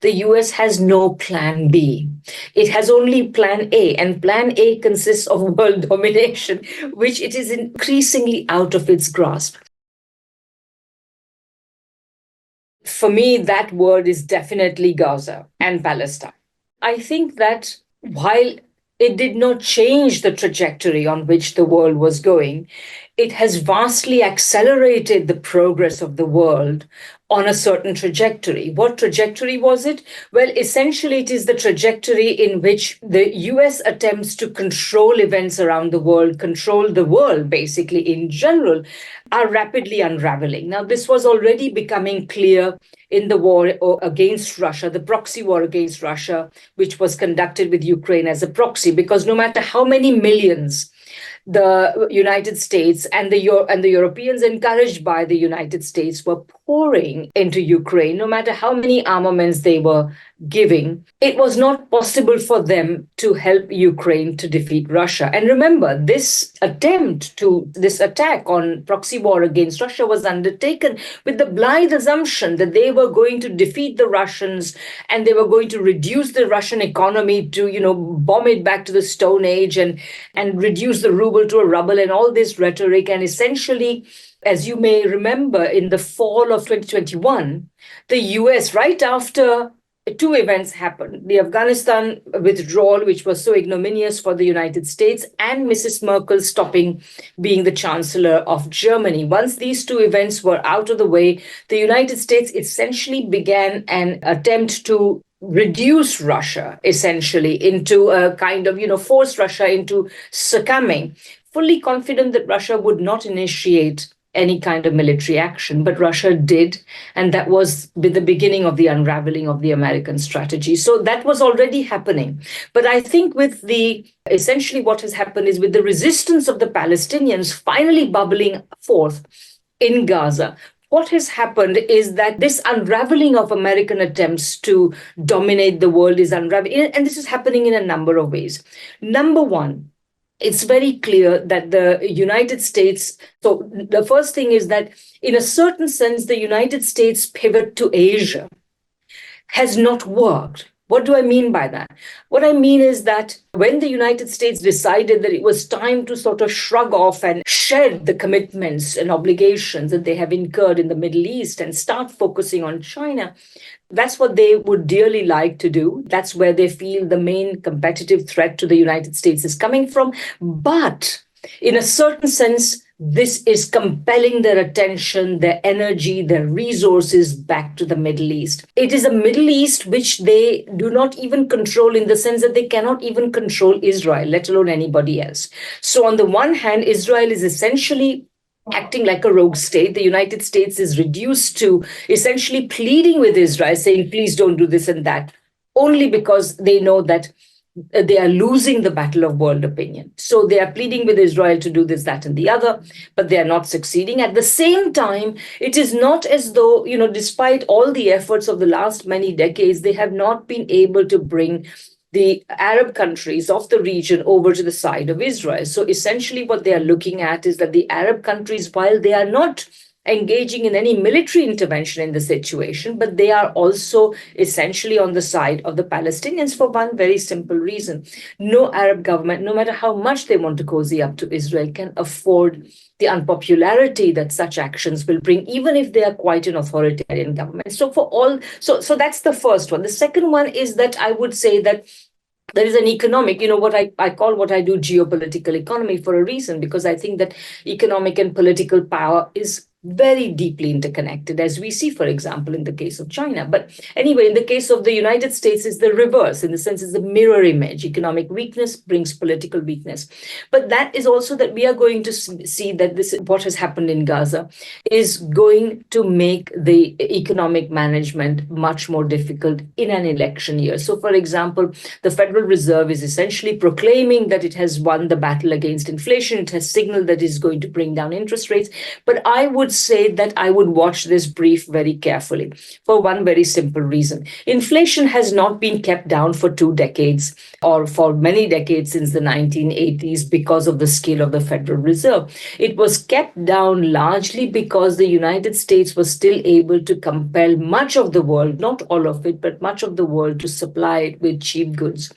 the US has no plan B. It has only plan A, and plan A consists of world domination, which it is increasingly out of its grasp. For me, that word is definitely Gaza and Palestine. I think that while it did not change the trajectory on which the world was going, it has vastly accelerated the progress of the world on a certain trajectory. What trajectory was it? Well, essentially, it is the trajectory in which the US attempts to control events around the world, control the world, basically, in general, are rapidly unraveling. Now, this was already becoming clear in the war against Russia, the proxy war against Russia, which was conducted with Ukraine as a proxy, because no matter how many millions the United States and the Europeans, encouraged by the United States, were pouring into Ukraine, no matter how many armaments they were giving, it was not possible for them to help Ukraine to defeat Russia. And remember, this attack on proxy war against Russia was undertaken with the blithe assumption that they were going to defeat the Russians and they were going to reduce the Russian economy to, bomb it back to the Stone Age and reduce the ruble to a ruble and all this rhetoric. And essentially, as you may remember, in the fall of 2021, the US, right after two events happened, the Afghanistan withdrawal, which was so ignominious for the United States, and Mrs. Merkel stopping being the Chancellor of Germany. Once these two events were out of the way, the United States essentially began an attempt to reduce Russia, essentially, into a kind of, force Russia into succumbing, fully confident that Russia would not initiate any kind of military action, but Russia did. And that was the beginning of the unraveling of the American strategy. So that was already happening. But I think essentially what has happened is with the resistance of the Palestinians finally bubbling forth in Gaza, what has happened is that this unraveling of American attempts to dominate the world is unraveling. And this is happening in a number of ways. Number one, it's very clear that the United States, so the first thing is that in a certain sense, the United States pivot to Asia has not worked. What do I mean by that? What I mean is that when the United States decided that it was time to sort of shrug off and shed the commitments and obligations that they have incurred in the Middle East and start focusing on China, that's what they would dearly like to do. That's where they feel the main competitive threat to the United States is coming from. But in a certain sense, this is compelling their attention, their energy, their resources back to the Middle East. It is a Middle East which they do not even control, in the sense that they cannot even control Israel, let alone anybody else. So on the one hand, Israel is essentially acting like a rogue state. The United States is reduced to essentially pleading with Israel, saying, please don't do this and that, only because they know that they are losing the battle of world opinion. So they are pleading with Israel to do this, that, and the other, but they are not succeeding. At the same time, it is not as though, despite all the efforts of the last many decades, they have not been able to bring the Arab countries of the region over to the side of Israel. So essentially what they are looking at is that the Arab countries, while they are not engaging in any military intervention in the situation, but they are also essentially on the side of the Palestinians for one very simple reason. No Arab government, no matter how much they want to cozy up to Israel, can afford the unpopularity that such actions will bring, even if they are quite an authoritarian government. So that's the first one. The second one is that I would say that there is an economic, what I call what I do geopolitical economy for a reason, because I think that economic and political power is very deeply interconnected, as we see, for example, in the case of China. But anyway, in the case of the United States, it's the reverse, in the sense it's the mirror image. Economic weakness brings political weakness. But that is also that we are going to see that what has happened in Gaza is going to make the economic management much more difficult in an election year. So, for example, the Federal Reserve is essentially proclaiming that it has won the battle against inflation. It has signaled that it is going to bring down interest rates. But I would say that I would watch this brief very carefully for one very simple reason. Inflation has not been kept down for 2 decades or for many decades since the 1980s because of the scale of the Federal Reserve. It was kept down largely because the United States was still able to compel much of the world, not all of it, but much of the world to supply it with cheap goods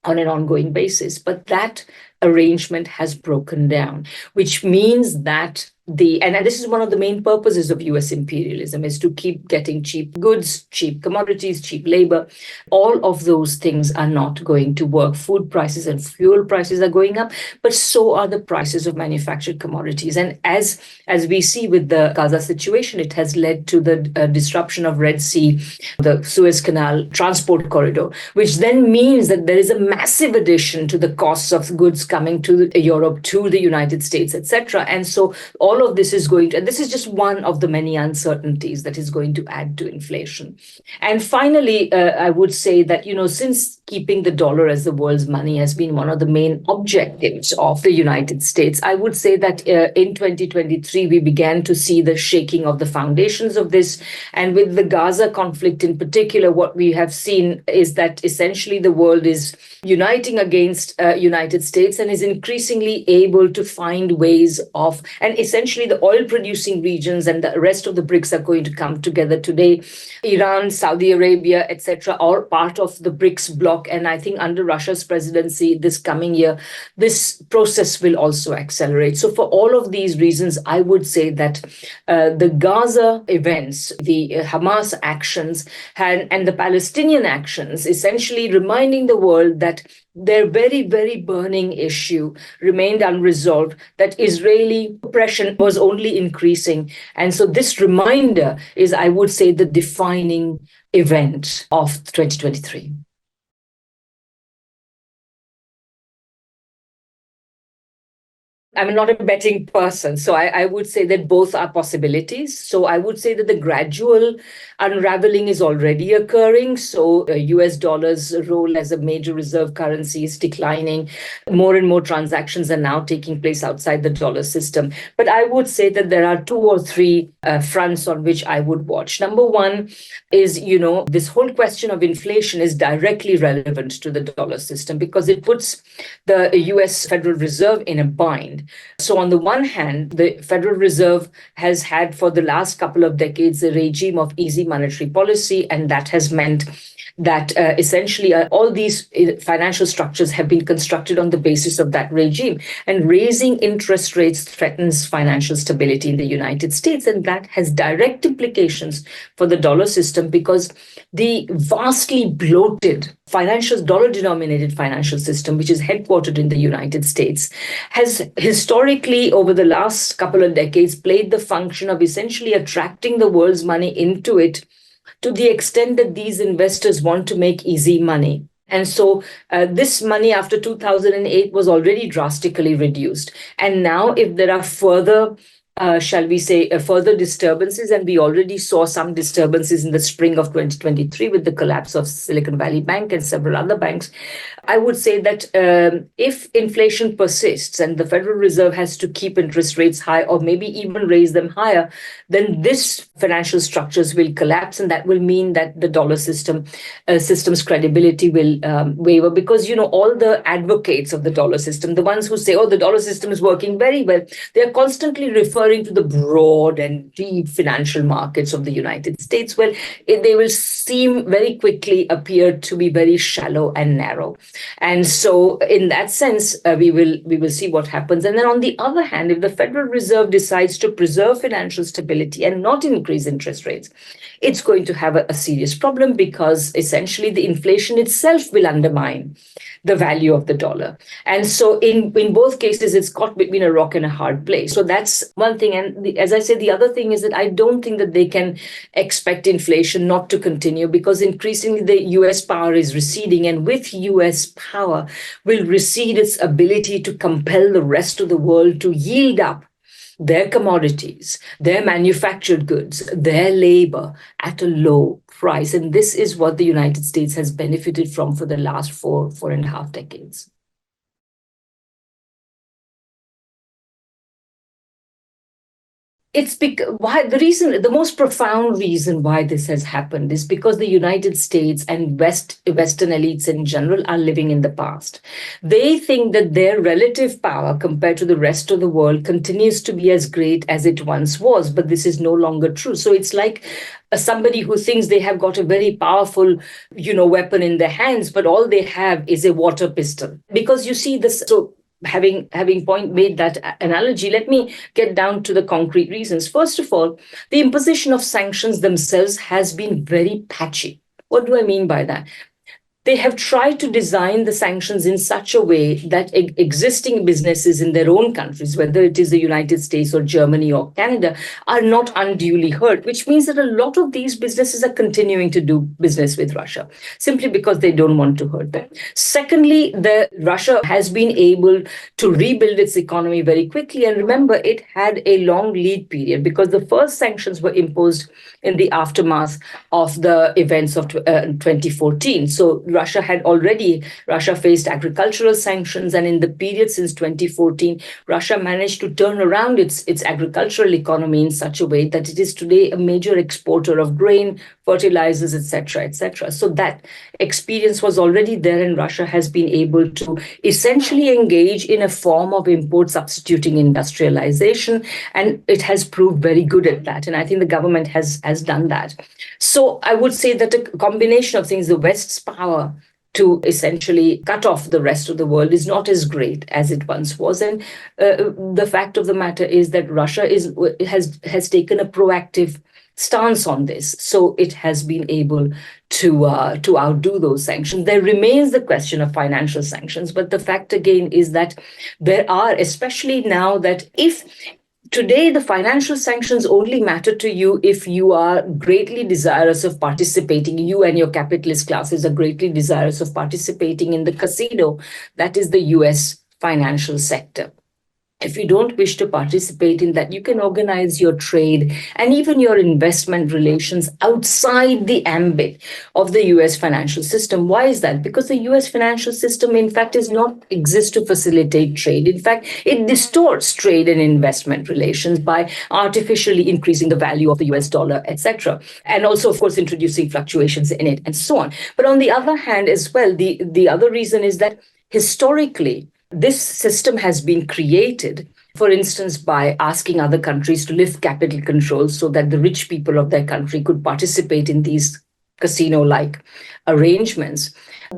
on an ongoing basis. But that arrangement has broken down, which means that and this is one of the main purposes of US imperialism, is to keep getting cheap goods, cheap commodities, cheap labor. All of those things are not going to work. Food prices and fuel prices are going up, but so are the prices of manufactured commodities. And as we see with the Gaza situation, it has led to the disruption of Red Sea, the Suez Canal transport corridor, which then means that there is a massive addition to the costs of goods coming to Europe, to the United States, etc. And so all of this is and this is just one of the many uncertainties that is going to add to inflation. And finally, I would say that, since keeping the dollar as the world's money has been one of the main objectives of the United States, I would say that in 2023, we began to see the shaking of the foundations of this. And with the Gaza conflict in particular, what we have seen is that essentially the world is uniting against United States and is increasingly able to find ways of, and essentially the oil producing regions and the rest of the BRICS are going to come together today. Iran, Saudi Arabia, etc., are part of the BRICS bloc. And I think under Russia's presidency this coming year, this process will also accelerate. So for all of these reasons, I would say that the Gaza events, the Hamas actions and the Palestinian actions, essentially reminding the world that their very, very burning issue remained unresolved, that Israeli oppression was only increasing. And so this reminder is, I would say, the defining event of 2023. I'm not a betting person, so I would say that both are possibilities. So I would say that the gradual unraveling is already occurring. So US dollar's role as a major reserve currency is declining. More and more transactions are now taking place outside the dollar system. But I would say that there are 2 or 3 fronts on which I would watch. Number one is, this whole question of inflation is directly relevant to the dollar system because it puts the US Federal Reserve in a bind. So on the one hand, the Federal Reserve has had for the last couple of decades a regime of easy monetary policy, and that has meant that essentially all these financial structures have been constructed on the basis of that regime. And raising interest rates threatens financial stability in the United States. And that has direct implications for the dollar system because the vastly bloated dollar-denominated financial system, which is headquartered in the United States, has historically, over the last couple of decades, played the function of essentially attracting the world's money into it to the extent that these investors want to make easy money. And so this money after 2008 was already drastically reduced. And now if there are further further disturbances, and we already saw some disturbances in the spring of 2023 with the collapse of Silicon Valley Bank and several other banks, I would say that if inflation persists and the Federal Reserve has to keep interest rates high or maybe even raise them higher, then this financial structures will collapse, and that will mean that the dollar system's credibility will waver because, all the advocates of the dollar system, the ones who say, oh, the dollar system is working very well, they are constantly referring to the broad and deep financial markets of the United States. Well, they will seem very quickly appear to be very shallow and narrow. And so in that sense, we will see what happens. And then on the other hand, if the Federal Reserve decides to preserve financial stability and not increase interest rates, it's going to have a serious problem because essentially the inflation itself will undermine the value of the dollar. And so in both cases, it's caught between a rock and a hard place. So that's one thing. And as I said, the other thing is that I don't think that they can expect inflation not to continue because increasingly the US power is receding. And with US power will recede its ability to compel the rest of the world to yield up their commodities, their manufactured goods, their labor at a low price. And this is what the United States has benefited from for the last 4.5 decades. The most profound reason why this has happened is because the United States and Western elites in general are living in the past. They think that their relative power compared to the rest of the world continues to be as great as it once was, but this is no longer true. So it's like somebody who thinks they have got a very powerful, weapon in their hands, but all they have is a water pistol. Because you see this, so having made that analogy, let me get down to the concrete reasons. First of all, the imposition of sanctions themselves has been very patchy. What do I mean by that? They have tried to design the sanctions in such a way that existing businesses in their own countries, whether it is the United States or Germany or Canada, are not unduly hurt, which means that a lot of these businesses are continuing to do business with Russia simply because they don't want to hurt them. Secondly, Russia has been able to rebuild its economy very quickly. And remember, it had a long lead period because the first sanctions were imposed in the aftermath of the events of 2014. So Russia faced agricultural sanctions, and in the period since 2014, Russia managed to turn around its agricultural economy in such a way that it is today a major exporter of grain, fertilizers, etc., etc. So that experience was already there, and Russia has been able to essentially engage in a form of import substituting industrialization, and it has proved very good at that. And I think the government has done that. So I would say that a combination of things, the West's power to essentially cut off the rest of the world is not as great as it once was. And the fact of the matter is that Russia has taken a proactive stance on this. So it has been able to outdo those sanctions. There remains the question of financial sanctions. But the fact again is that there are, especially now that if today, the financial sanctions only matter to you if you are greatly desirous of participating. You and your capitalist classes are greatly desirous of participating in the casino that is the US financial sector. If you don't wish to participate in that, you can organize your trade and even your investment relations outside the ambit of the US financial system. Why is that? Because the US financial system, in fact, does not exist to facilitate trade. In fact, it distorts trade and investment relations by artificially increasing the value of the US dollar, etc. And also, of course, introducing fluctuations in it and so on. But on the other hand, as well, the other reason is that historically, this system has been created, for instance, by asking other countries to lift capital controls so that the rich people of their country could participate in these casino-like arrangements.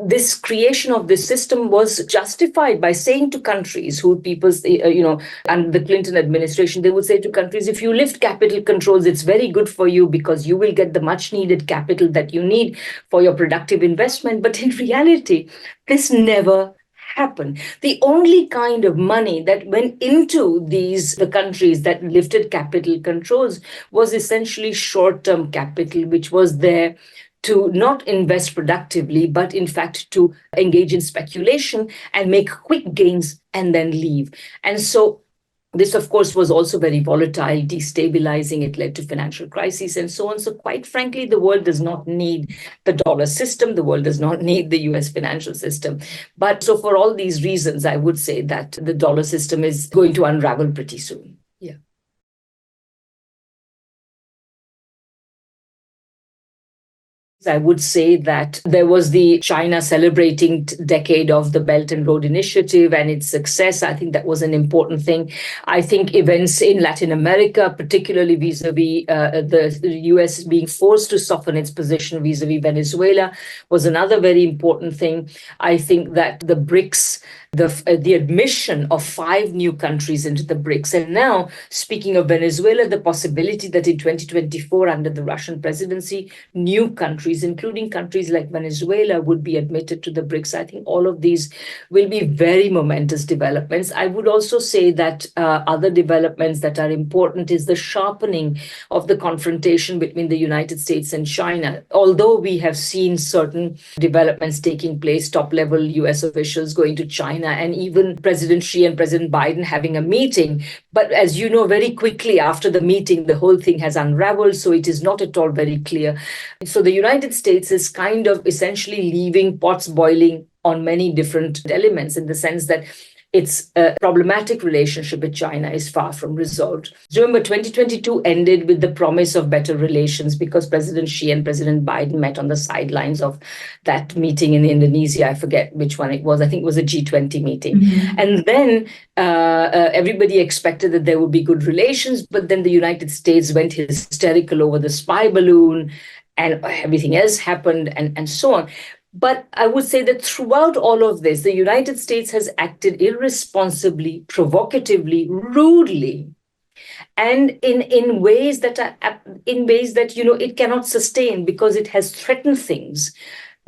This creation of this system was justified by saying to countries and the Clinton administration, they would say to countries, if you lift capital controls, it's very good for you because you will get the much needed capital that you need for your productive investment. But in reality, this never happen. The only kind of money that went into the countries that lifted capital controls was essentially short-term capital, which was there to not invest productively, but in fact to engage in speculation and make quick gains and then leave. And so this, of course, was also very volatile, destabilizing. It led to financial crises and so on. So quite frankly, the world does not need the dollar system. The world does not need the US financial system. But so for all these reasons, I would say that the dollar system is going to unravel pretty soon. Yeah. I would say that there was the China celebrating decade of the Belt and Road Initiative and its success. I think that was an important thing. I think events in Latin America, particularly vis-a-vis the US being forced to soften its position vis-a-vis Venezuela, was another very important thing. I think that the BRICS, the admission of 5 new countries into the BRICS. And now, speaking of Venezuela, the possibility that in 2024, under the Russian presidency, new countries, including countries like Venezuela, would be admitted to the BRICS. I think all of these will be very momentous developments. I would also say that other developments that are important is the sharpening of the confrontation between the United States and China. Although we have seen certain developments taking place, top-level US officials going to China, and even President Xi and President Biden having a meeting. But as you know, very quickly after the meeting, the whole thing has unraveled. So it is not at all very clear. So the United States is kind of essentially leaving pots boiling on many different elements, in the sense that its problematic relationship with China is far from resolved. Remember, 2022 ended with the promise of better relations because President Xi and President Biden met on the sidelines of that meeting in Indonesia. I forget which one it was. I think it was a G20 meeting. Mm-hmm. And then everybody expected that there would be good relations, but then the United States went hysterical over the spy balloon and everything else happened and so on. But I would say that throughout all of this, the United States has acted irresponsibly, provocatively, rudely, and in ways that it cannot sustain because it has threatened things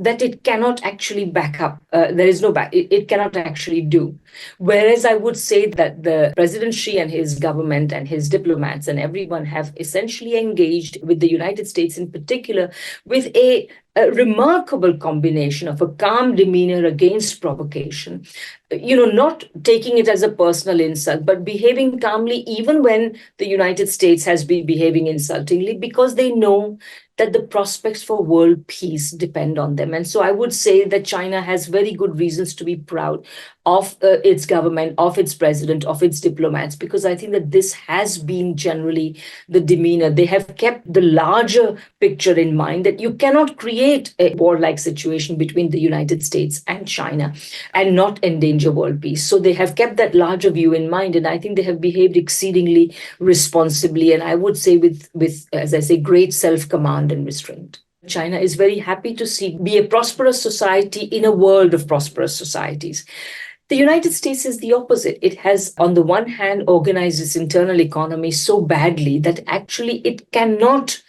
that it cannot actually back up. It cannot actually do. Whereas I would say that the President Xi and his government and his diplomats and everyone have essentially engaged with the United States in particular with a remarkable combination of a calm demeanor against provocation, not taking it as a personal insult, but behaving calmly even when the United States has been behaving insultingly because they know that the prospects for world peace depend on them. And so I would say that China has very good reasons to be proud of its government, of its president, of its diplomats, because I think that this has been generally the demeanor. They have kept the larger picture in mind that you cannot create a warlike situation between the United States and China and not endanger world peace. So they have kept that larger view in mind. And I think they have behaved exceedingly responsibly. And I would say with as I say, great self-command and restraint. China is very happy to be a prosperous society in a world of prosperous societies. The United States is the opposite. It has, on the one hand, organized its internal economy so badly that actually it cannot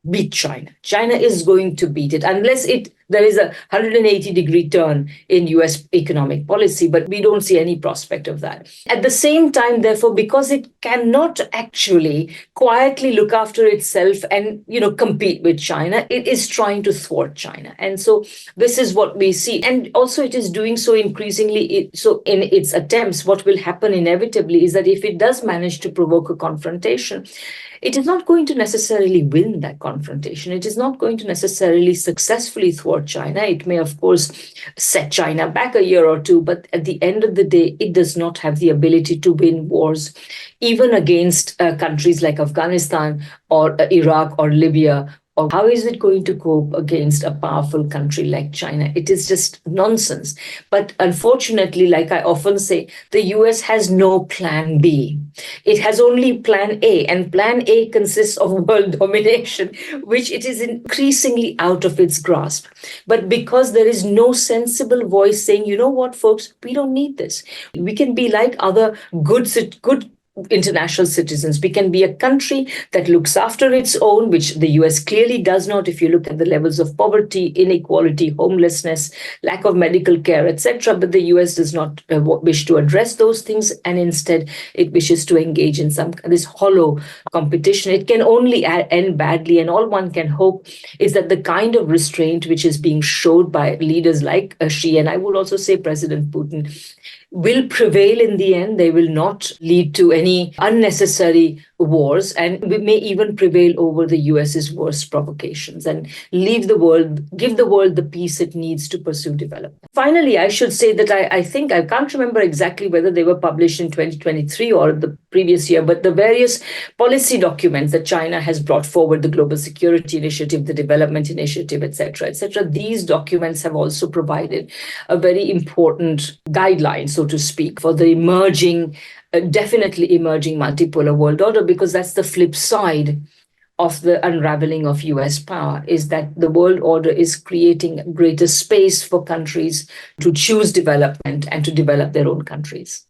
beat China. China is going to beat it unless there is a 180-degree turn in US economic policy, but we don't see any prospect of that. At the same time, therefore, because it cannot actually quietly look after itself and, compete with China, it is trying to thwart China. And so this is what we see. And also it is doing so increasingly. So in its attempts, what will happen inevitably is that if it does manage to provoke a confrontation, it is not going to necessarily win that confrontation. It is not going to necessarily successfully thwart China. It may, of course, set China back a year or two, but at the end of the day, it does not have the ability to win wars, even against countries like Afghanistan or Iraq or Libya. Or how is it going to cope against a powerful country like China? It is just nonsense. But unfortunately, like I often say, the US has no plan B. It has only plan A, and plan A consists of world domination, which it is increasingly out of its grasp. But because there is no sensible voice saying, you know what, folks, we don't need this. We can be like other good international citizens. We can be a country that looks after its own, which the US clearly does not. If you look at the levels of poverty, inequality, homelessness, lack of medical care, etc. But the US does not wish to address those things, and instead it wishes to engage in this hollow competition. It can only end badly, and all one can hope is that the kind of restraint which is being showed by leaders like Xi, and I would also say President Putin, will prevail in the end. They will not lead to any unnecessary wars, and we may even prevail over the US's worst provocations and give the world the peace it needs to pursue development. Finally, I should say that I think, I can't remember exactly whether they were published in 2023 or the previous year, but the various policy documents that China has brought forward, the Global Security Initiative, the Development Initiative, etc., these documents have also provided a very important guideline, so to speak, for the definitely emerging multipolar world order, because that's the flip side of the unraveling of US power, is that the world order is creating greater space for countries to choose development and to develop their own countries.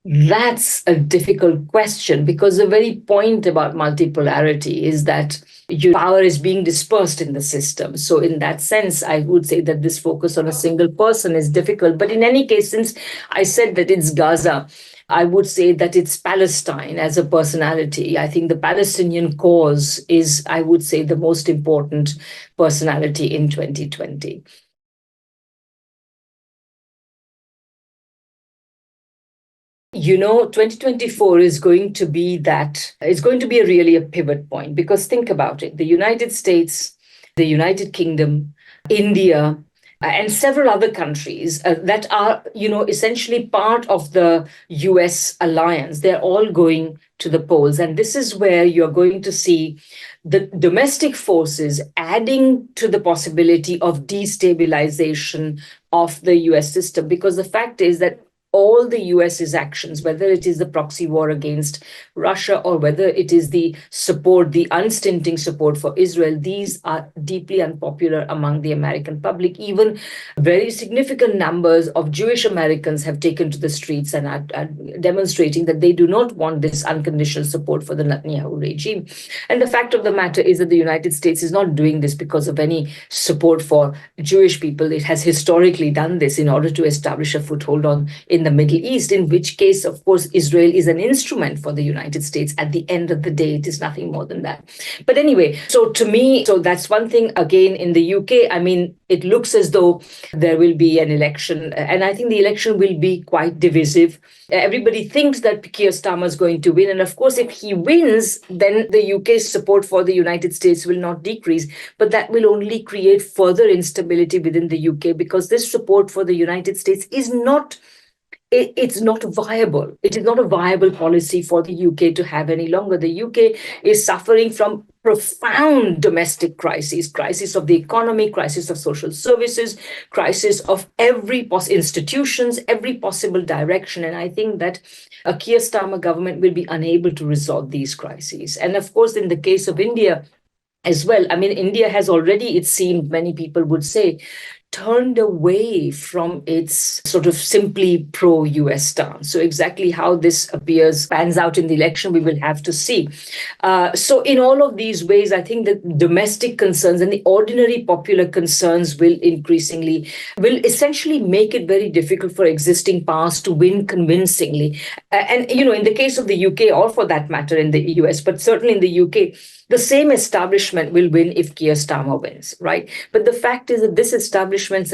That's a difficult question, because the very point about multipolarity is that your power is being dispersed in the system. So in that sense, I would say that this focus on a single person is difficult. But in any case, since I said that it's Gaza, I would say that it's Palestine as a personality. I think the Palestinian cause is, I would say, the most important personality in 2020. 2024 is going to be really a pivot point, because think about it. The United States, the United Kingdom, India, and several other countries that are, essentially part of the US alliance. They're all going to the polls. And this is where you're going to see the domestic forces adding to the possibility of destabilization of the US system. Because the fact is that all the US's actions, whether it is the proxy war against Russia or whether it is the support, the unstinting support for Israel, these are deeply unpopular among the American public. Even very significant numbers of Jewish Americans have taken to the streets and are demonstrating that they do not want this unconditional support for the Netanyahu regime. And the fact of the matter is that the United States is not doing this because of any support for Jewish people. It has historically done this in order to establish a foothold in the Middle East, in which case, of course, Israel is an instrument for the United States. At the end of the day, it is nothing more than that. But anyway, so to me, so that's one thing. Again, in the UK, I mean, it looks as though there will be an election, and I think the election will be quite divisive. Everybody thinks that Keir Starmer is going to win. And of course, if he wins, then the UK's support for the United States will not decrease. But that will only create further instability within the UK, because this support for the United States is not viable. It is not a viable policy for the UK to have any longer. The UK is suffering from profound domestic crisis of the economy, crisis of social services, crisis of every institutions, every possible direction. And I think that a Keir Starmer government will be unable to resolve these crises. And of course, in the case of India as well, I mean, India has already, it seemed, many people would say, turned away from its sort of simply pro-US stance. So exactly how this pans out in the election, we will have to see. So in all of these ways, I think that domestic concerns and the ordinary popular concerns will essentially make it very difficult for existing powers to win convincingly. And, in the case of the UK, or for that matter in the US, but certainly in the UK, the same establishment will win if Keir Starmer wins, right? But the fact is that this establishment's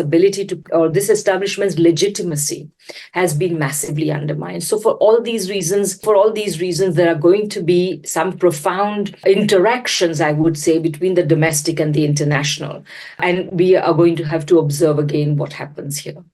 legitimacy has been massively undermined. So for all these reasons, there are going to be some profound interactions, I would say, between the domestic and the international. And we are going to have to observe again what happens here.